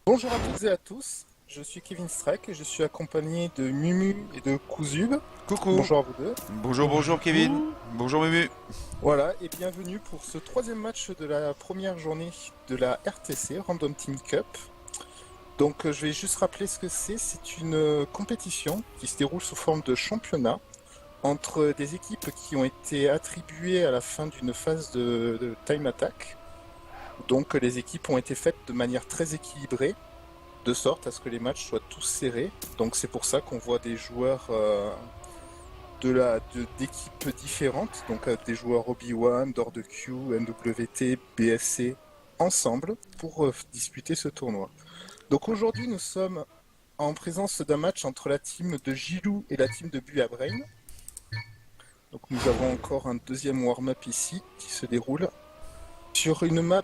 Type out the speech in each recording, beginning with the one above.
Bonjour à toutes et à tous, je suis Kevin Streck et je suis accompagné de Mumu et de Kouzub. Coucou. Bonjour à vous deux. Bonjour, bonjour Kevin. Bonjour. Bonjour Mumu. Voilà, et bienvenue pour ce troisième match de la première journée de la RTC, Random Team Cup. Donc je vais juste rappeler ce que c'est. C'est une compétition qui se déroule sous forme de championnat entre des équipes qui ont été attribuées à la fin d'une phase de time attack. Donc les équipes ont été faites de manière très équilibrée, de sorte à ce que les matchs soient tous serrés. Donc c'est pour ça qu'on voit des joueurs d'équipes différentes, donc des joueurs Obi-Wan, Door de Q, NWT, BSC, ensemble pour disputer ce tournoi. Donc aujourd'hui nous sommes en présence d'un match entre la team de Gilou et la team de Buabrain. Donc nous avons encore un deuxième warm-up ici qui se déroule sur une map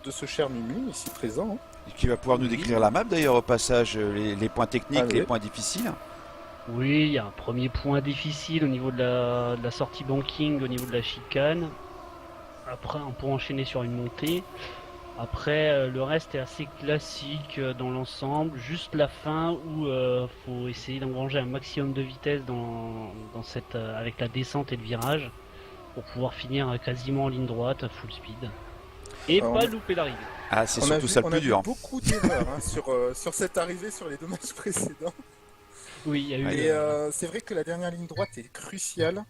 de ce cher Mumu ici présent. Et qui va pouvoir nous décrire la map d'ailleurs au passage, les points techniques, Ah les oui. points difficiles. Oui, il y a un premier point difficile au niveau de la sortie banking, au niveau de la chicane. Après, on peut enchaîner sur une montée. Après, le reste est assez classique dans l'ensemble. Juste la fin où faut essayer d'engranger un maximum de vitesse dans cette, avec la descente et le virage pour pouvoir finir quasiment en ligne droite, à full speed. Et Alors, pas louper l'arrivée. Ah, c'est on a surtout vu, ça le on a plus vu dur. beaucoup d'erreurs sur cette arrivée sur les deux matchs précédents. Oui, il y a eu. Et c'est vrai que la dernière ligne droite est cruciale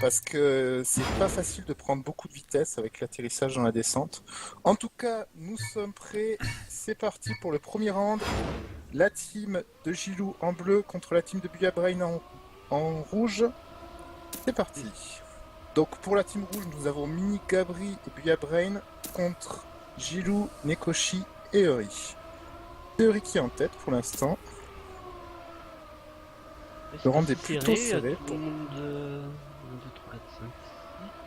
parce que c'est pas facile de prendre beaucoup de vitesse avec l'atterrissage dans la descente. En tout cas, nous sommes prêts. C'est parti pour le premier round. La team de Gilou en bleu contre la team de Buabrain en rouge. C'est parti. Donc pour la team rouge, nous avons Mini, Gabri et Buabrain contre Gilou, Nekoshi et Eri. C'est Eri qui est en tête pour l'instant. Le round est plutôt serré Tout le monde. 1, 2, 3,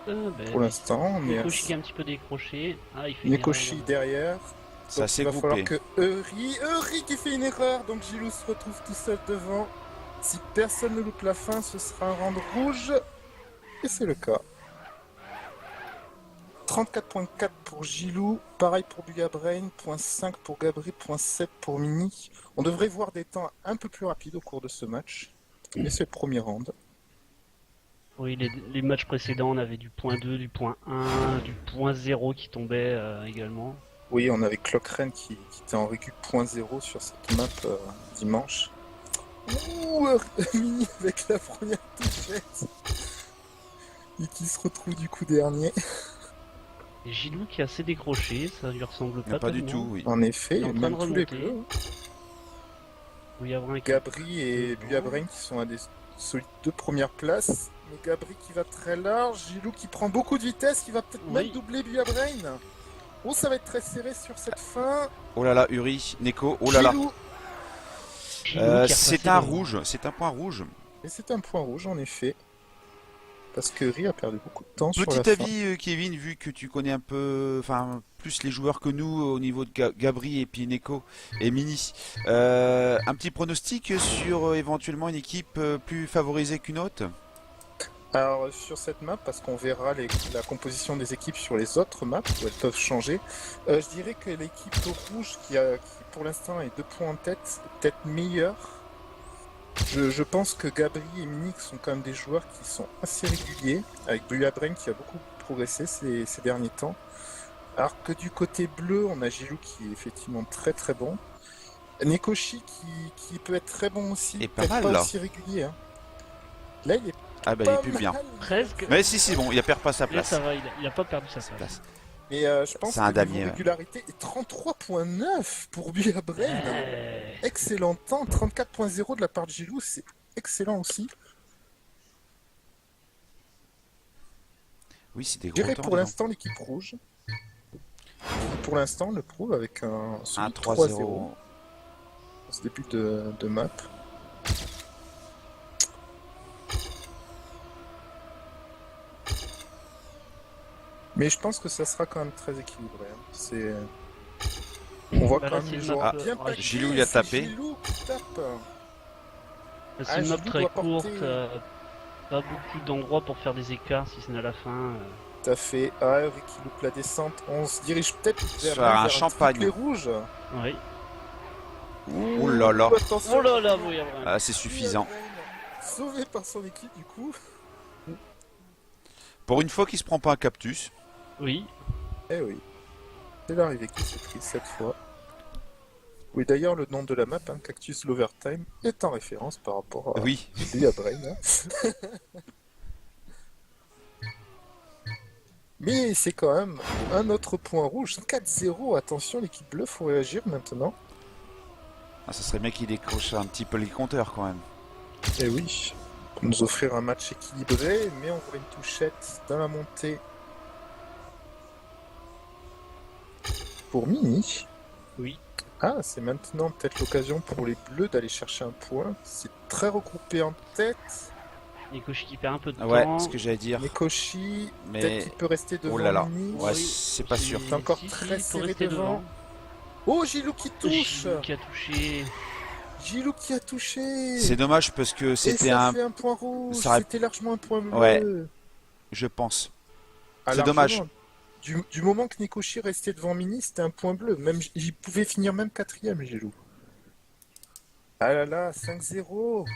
4, 5, 6. pour l'instant. On est Nekoshi qui est un petit peu décroché. Ah, il fait une Nekoshi erreur. derrière. Ça Donc s'est il va falloir groupé. que Eri qui fait une erreur. Donc Gilou se retrouve tout seul devant. Si personne ne loupe la fin, ce sera un round rouge. Et c'est le cas. 34.4 pour Gilou, pareil pour Buabrain, 0.5 pour Gabri, 0.7 pour Mini. On devrait voir des temps un peu plus rapides au cours de ce match. Mais c'est le premier round. Oui, les matchs précédents, on avait du point 2, du point 1, du point 0 qui tombait également. Oui, on avait Clockren qui était en récup 0.0 sur cette map dimanche. Ouh, Mini avec la première touchette. Et qui se retrouve du coup dernier. Et Gilou qui est assez décroché, ça lui ressemble Mais pas du tellement. tout, oui. En effet, Il est en train même de tous les remonter. bleus. Oui, avoir un Gabri et devant. Buabrain qui sont à des solides deux premières places. Mais Gabri qui va très large, Gilou qui prend beaucoup de vitesse, qui va peut-être Oui. même doubler Buabrain. Oh, ça va être très serré sur cette fin. Oh là là, Uri, Neko, oh là là. Gilou. Gilou qui est C'est repassé un devant. rouge, c'est un point rouge. Et c'est un point rouge en effet. Parce que Ri a perdu beaucoup de temps sur la Petit fin. avis, Kevin, vu que tu connais un peu, enfin, plus les joueurs que nous au niveau de Gabri et puis Neko et Mini. Un petit pronostic sur éventuellement une équipe plus favorisée qu'une autre? Alors sur cette map, parce qu'on verra la composition des équipes sur les autres maps, où elles peuvent changer, je dirais que l'équipe rouge qui pour l'instant est 2 points en tête, est peut-être meilleure. Je pense que Gabri et Minik sont quand même des joueurs qui sont assez réguliers, avec Buabrain qui a beaucoup progressé ces derniers temps. Alors que du côté bleu, on a Gilou qui est effectivement très très bon. Nekoshi qui peut être très bon aussi, Et pas peut-être mal, pas là. aussi régulier. Hein. Là, il est Ah bah il est pas plus mal. bien. Presque. Mais si, c'est bon, il perd pas sa Là, place. ça va, il a pas perdu sa Sa place. place. Mais je pense C'est un que damier, niveau ouais. régularité est 33.9 pour Buabrain. Excellent temps. 34.0 de la part de Gilou, c'est excellent aussi. Oui, c'est des Je gros dirais temps. pour dis donc. l'instant l'équipe rouge. Pour l'instant, le prouve avec un solide 3-0 1-3-0. en ce début de map. Mais je pense que ça sera quand même très équilibré. Hein. On voit Bah quand là, même c'est les une joueurs map, bien ouais, paqués. Gilou, il a C'est tapé. Gilou qui tape. C'est Ah, une map Gilou très doit courte, porter- pas beaucoup d'endroits pour faire des écarts si ce n'est à la fin. Tout à fait. Ah, Ricky loupe la descente. On se dirige peut-être Sur un vers champagne. triplé rouge. Oui. Oh là là. Attention, Oh là là, oui, Abraham. Ah, c'est suffisant. Sauvé par son équipe du coup. Pour une fois qu'il se prend pas un cactus. Oui. Eh oui. C'est l'arrivée qui s'est prise cette fois. Oui, d'ailleurs, le nom de la map, hein, Cactus L'Overtime, est en référence par rapport à Oui. lui à Brain. Hein. Mais c'est quand même un autre point rouge. 4-0, attention, l'équipe bleue, faut réagir maintenant. Ah, ça serait bien qu'il décroche un petit peu les compteurs quand même. Eh oui, pour nous offrir un match équilibré, mais on voit une touchette dans la montée pour Mini. Oui. Ah, c'est maintenant peut-être l'occasion pour les bleus d'aller chercher un point. C'est très regroupé en tête. Nikoshi qui perd un peu de Ouais, temps. ce que j'allais dire. Nekoshi, Mais- peut-être qu'il peut rester devant Oh là là. Mini. Ouais, Oui. c'est pas sûr. C'est encore Si, très il peut serré rester devant. Oh, Gilou qui touche. Gilou qui a touché. Gilou qui a touché. C'est dommage parce que Et c'était ça un... fait un point rouge. ça aurait- C'était largement un point bleu. Ouais. Je pense. Ah, C'est largement. dommage. Du moment que Nekoshi restait devant Mini, c'était un point bleu. Même, il pouvait finir même quatrième, Gilou. Ah là là, 5-0.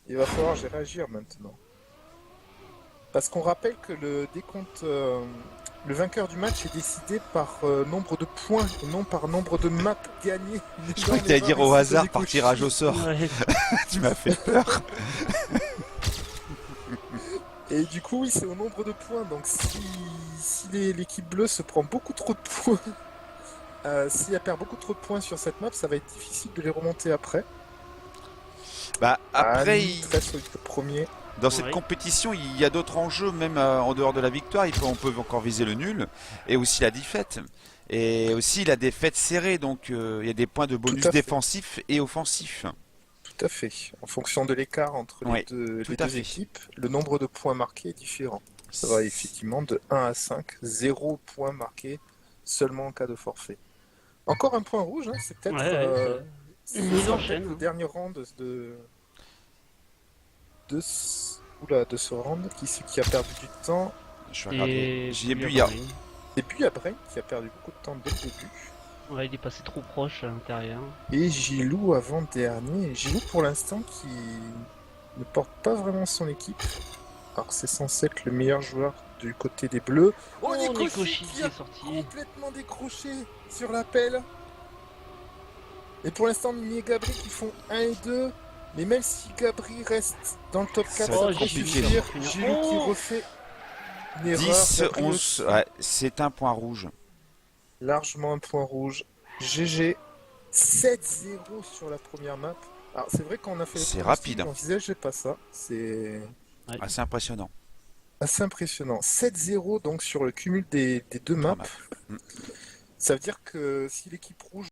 Il va falloir réagir maintenant. Parce qu'on rappelle que le décompte, le vainqueur du match est décidé par nombre de points et non par nombre de maps gagnées. Je croyais que t'allais dire au hasard par tirage au sort. Ouais. Tu m'as fait peur. Et du coup, oui, c'est au nombre de points. Donc si l'équipe bleue se prend beaucoup trop de points, si elle perd beaucoup trop de points sur cette map, ça va être difficile de les remonter après. Bah après, Mini, très solide premier. dans cette Ouais. compétition, il y a d'autres enjeux, même en dehors de la victoire. On peut encore viser le nul et aussi la défaite. Et aussi la défaite serrée, donc il y a des points de bonus Tout à fait. défensifs et offensifs. Tout à fait. En fonction de l'écart entre Ouais, les tout à deux fait. équipes, le nombre de points marqués est différent. Ça va effectivement de 1 à 5, 0 points marqués seulement en cas de forfait. Encore un point rouge, hein, c'est peut-être Ouais, c'est Ils peut-être enchaînent, le hein. dernier round de ce round qui a perdu du temps. Je vais regarder. Et J'y ai puis bu hier. Abraham. Et puis après, qui a perdu beaucoup de temps dès le début. Ouais, il est passé trop proche à l'intérieur. Et Gilou avant-dernier. Gilou pour l'instant qui ne porte pas vraiment son équipe. Alors c'est censé être le meilleur joueur du côté des bleus. Oh, Nekoshi Nikoshi qui qui a est sorti. complètement décroché sur l'appel. Et pour l'instant, Mini et Gabri qui font 1 et 2. Mais même si Gabri reste dans le top 4, Ça ça va va être pas compliqué, suffire. non. Gilou qui Oh. refait une erreur. 10, Gabri 11, aussi. ouais, c'est un point rouge. Largement un point rouge. GG. 7-0 sur la première map. Alors c'est vrai qu'on a fait le C'est pronostic, rapide. on envisageait pas ça. C'est Assez impressionnant. assez impressionnant. 7-0 donc sur le cumul des deux maps. Trois maps. Ça veut dire que si l'équipe rouge